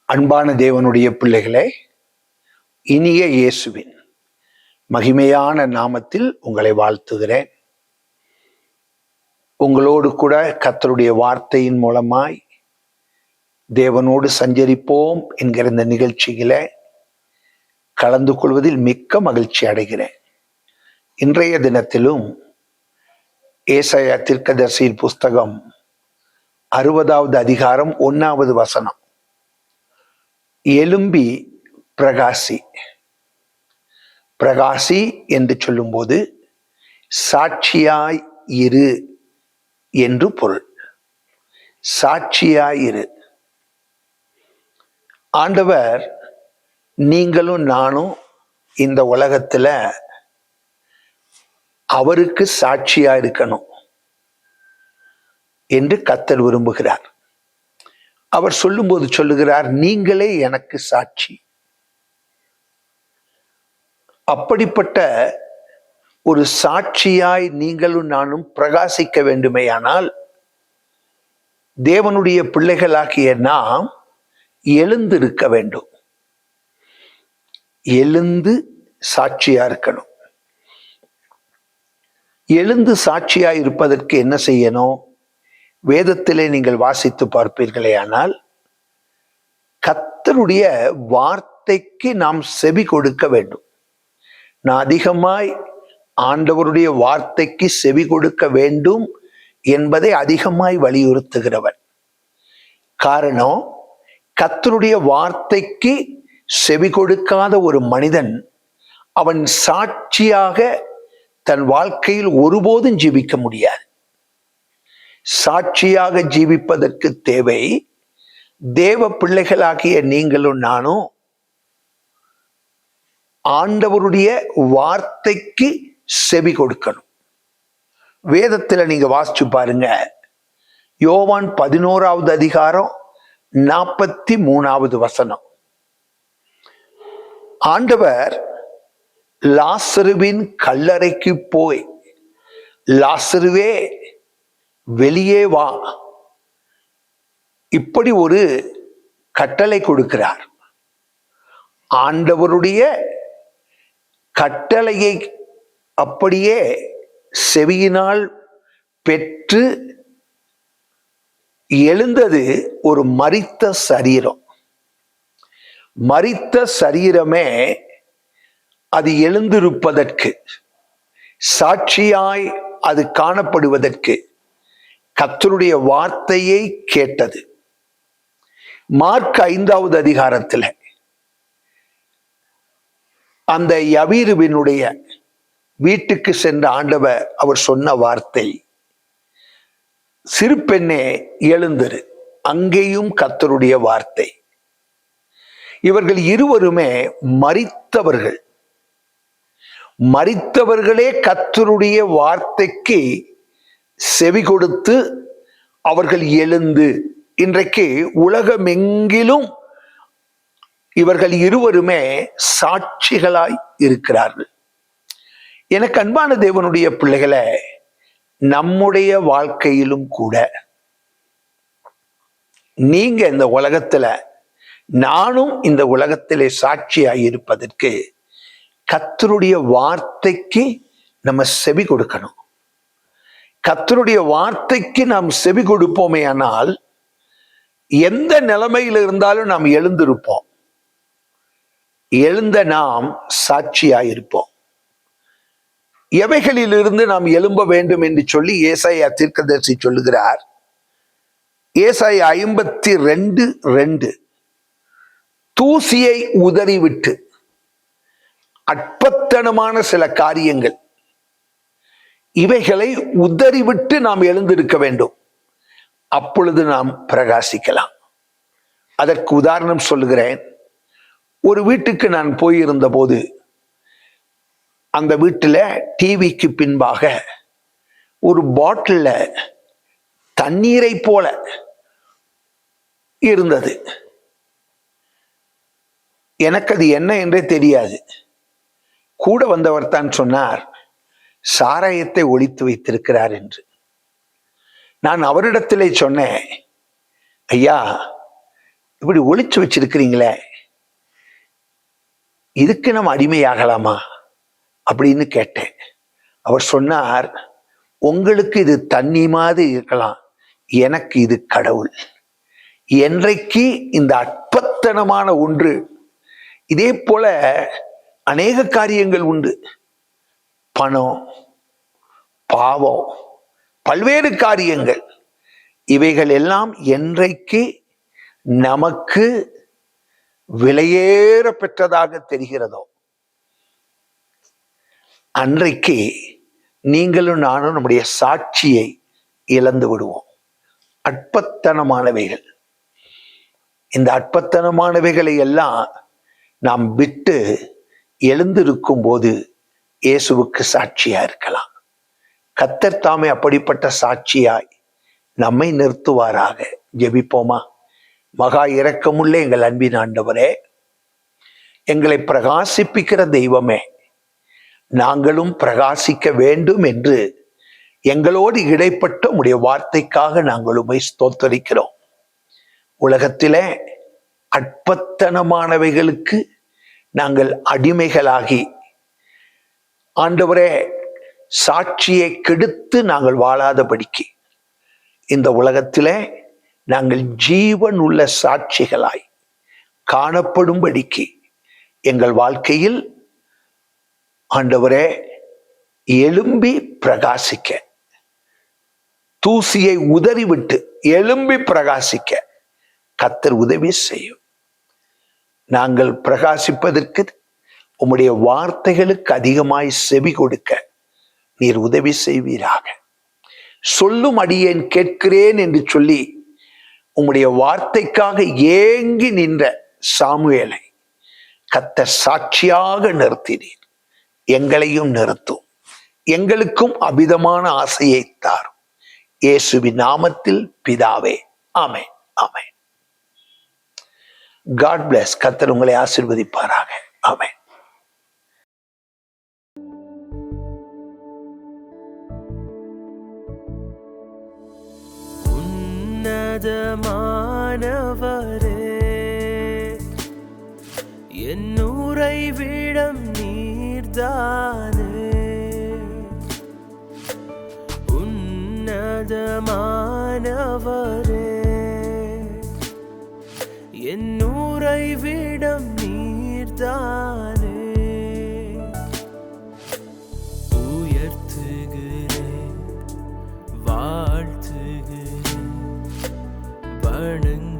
அன்பான தேவனுடைய பிள்ளைகளே, இனிய இயேசுவின் மகிமையான நாமத்தில் உங்களை வாழ்த்துகிறேன். உங்களோடு கூட கர்த்தருடைய வார்த்தையின் மூலமாய் தேவனோடு சஞ்சரிப்போம் என்கிற இந்த நிகழ்ச்சியில கலந்து கொள்வதில் மிக்க மகிழ்ச்சி அடைகிறேன். இன்றைய தினத்திலும் ஏசாயா தீர்க்கதரிசியின் புஸ்தகம் 60வது அதிகாரம் 1வது வசனம், எழும்பி பிரகாசி. பிரகாசி என்று சொல்லும்போது சாட்சியாய் இரு என்று பொருள். சாட்சியாய் இரு. ஆண்டவர் நீங்களும் நானும் இந்த உலகத்துல அவருக்கு சாட்சியா இருக்கணும் என்று கர்த்தர் விரும்புகிறார். அவர் சொல்லும்போது சொல்லுகிறார், நீங்களே எனக்கு சாட்சி. அப்படிப்பட்ட ஒரு சாட்சியாய் நீங்களும் நானும் பிரகாசிக்க வேண்டுமேயானால் தேவனுடைய பிள்ளைகளாகிய நாம் எழுந்திருக்க வேண்டும். எழுந்து சாட்சியா இருக்கணும். எழுந்து சாட்சியா இருப்பதற்கு என்ன செய்யணும்? வேதத்திலே நீங்கள் வாசித்து பார்ப்பீர்களே ஆனால், கர்த்தருடைய வார்த்தைக்கு நாம் செவி கொடுக்க வேண்டும். நான் அதிகமாய் ஆண்டவருடைய வார்த்தைக்கு செவி கொடுக்க வேண்டும் என்பதை அதிகமாய் வலியுறுத்துகிறவன். காரணம், கர்த்தருடைய வார்த்தைக்கு செவி கொடுக்காத ஒரு மனிதன் அவன் சாட்சியாக தன் வாழ்க்கையில் ஒருபோதும் ஜீவிக்க முடியாது. சாட்சியாக ஜீவிப்பதற்கு தேவை, தேவ பிள்ளைகளாகிய நீங்களும் நானும் ஆண்டவருடைய வார்த்தைக்கு செவி கொடுக்கணும். வேதத்துல நீங்க வாசிச்சு பாருங்க, யோவான் 11வது அதிகாரம் 43வது வசனம். ஆண்டவர் லாசருவின் கல்லறைக்கு போய், லாசருவே வெளியே வா, இப்படி ஒரு கட்டளை கொடுக்கிறார். ஆண்டவருடைய கட்டளையை அப்படியே செவியினால் பெற்று எழுந்தது ஒரு மரித்த சரீரம். மரித்த சரீரமே அது எழுந்திருப்பதற்கு, சாட்சியாய் அது காணப்படுவதற்கு கர்த்தருடைய வார்த்தையை கேட்டது. மார்க் 5வது அதிகாரத்தில் அந்த யவீருவினுடைய வீட்டுக்கு சென்ற ஆண்டவர் அவர் சொன்ன வார்த்தை, சிறு பெண்ணே எழுந்திரு. அங்கேயும் கர்த்தருடைய வார்த்தை. இவர்கள் இருவருமே மரித்தவர்கள். மரித்தவர்களே கர்த்தருடைய வார்த்தைக்கு செவி கொடுத்து அவர்கள் எழுந்து, இன்றைக்கு உலகமெங்கிலும் இவர்கள் இருவருமே சாட்சிகளாய் இருக்கிறார்கள். எனக்கு அன்பான தேவனுடைய பிள்ளைகளை, நம்முடைய வாழ்க்கையிலும் கூட நீங்க இந்த உலகத்துல, நானும் இந்த உலகத்திலே சாட்சியாய் இருப்பதற்கு கர்த்தருடைய வார்த்தைக்கு நம்ம செவி கொடுக்கணும். கர்த்தருடைய வார்த்தைக்கு நாம் செவி கொடுப்போமே ஆனால் எந்த நிலைமையில் இருந்தாலும் நாம் எழுந்திருப்போம். எழுந்த நாம் சாட்சியாயிருப்போம். எவைகளிலிருந்து நாம் எழும்ப வேண்டும் என்று சொல்லி ஏசாயா தீர்க்கதரிசி சொல்லுகிறார். ஏசாயா 52:2, தூசியை உதறிவிட்டு, அற்பத்தனமான சில காரியங்கள், இவைகளை உதறிவிட்டு நாம் எழுந்திருக்க வேண்டும். அப்பொழுது நாம் பிரகாசிக்கலாம். அதற்கு உதாரணம் சொல்லுகிறேன். ஒரு வீட்டுக்கு நான் போயிருந்த போது, அந்த வீட்டில் டிவிக்கு பின்பாக ஒரு பாட்டில்ல தண்ணீரை போல இருந்தது. எனக்கு அது என்ன என்றே தெரியாது. கூட வந்தவர் தான் சொன்னார், சாராயத்தை ஒளித்து வைத்திருக்கிறார் என்று. நான் அவரிடத்திலே சொன்னேன், ஐயா, இப்படி ஒளிச்சு வச்சிருக்கிறீங்களே, இதுக்கு நம்ம அடிமையாகலாமா அப்படின்னு கேட்டேன். அவர் சொன்னார், உங்களுக்கு இது தண்ணி மாதிரி இருக்கலாம், எனக்கு இது கடவுள். என்றைக்கு இந்த அற்பத்தனமான ஒன்று, இதே போல அநேக காரியங்கள் உண்டு. பணம், பாவம், பல்வேறு காரியங்கள், இவைகள் எல்லாம் என்றைக்கு நமக்கு விலையேற பெற்றதாக தெரிகிறதோ, அன்றைக்கு நீங்களும் நானும் நம்முடைய சாட்சியை இழந்து விடுவோம். அற்பத்தனமானவைகள், இந்த அற்பத்தனமானவைகளை எல்லாம் நாம் விட்டு எழுந்திருக்கும் போது இயேசுவுக்கு சாட்சியா இருக்கலாம். கர்த்தர் தாமே அப்படிப்பட்ட சாட்சியாய் நம்மை நிறுத்துவாராக. ஜெபிப்போமா. மகா இரக்கமுள்ள எங்கள் அன்பின் ஆண்டவரே, எங்களை பிரகாசிப்பிக்கிற தெய்வமே, நாங்களும் பிரகாசிக்க வேண்டும் என்று எங்களோடு இடைப்பட்ட உம்முடைய வார்த்தைக்காக நாங்கள் உம்மை ஸ்தோத்தரிக்கிறோம். உலகத்திலே அற்பத்தனமானவைகளுக்கு நாங்கள் அடிமைகளாகி, ஆண்டவரே, சாட்சியை கெடுத்து நாங்கள் வாழாதபடிக்கு இந்த உலகத்திலே நாங்கள் ஜீவன் உள்ள சாட்சிகளாய் காணப்படும்படிக்கு எங்கள் வாழ்க்கையில் ஆண்டவரே எழும்பி பிரகாசிக்க, தூசியை உதறிவிட்டு எழும்பி பிரகாசிக்க கர்த்தர் உதவி செய்யும். நாங்கள் பிரகாசிப்பதற்கு உம்முடைய வார்த்தைகளுக்கு அதிகமாய் செவி கொடுக்க நீர் உதவி செய்வீராக. சொல்லும் அடியேன் கேட்கிறேன் என்று சொல்லி உம்முடைய வார்த்தைக்காக ஏங்கி நின்ற சாமுவேலை கர்த்தர் சாட்சியாக நிறுத்தினீர். எங்களையும் நிறுத்தும். எங்களுக்கும் அபிதமான ஆசையை தாரும். இயேசுவின் நாமத்தில் பிதாவே, ஆமென், ஆமென். God bless. கர்த்தர் உங்களை ஆசீர்வதிப்பாராக. ஆமென். உன்னதமானவரே, என் உறைவிடம் நீர்தானே. உன்னதமானவரே, என் உறைவிடம் நீர்தானே. உயர்த்துகிறேன், வாழ்த்துகிறேன், வணங்குகிறேன்.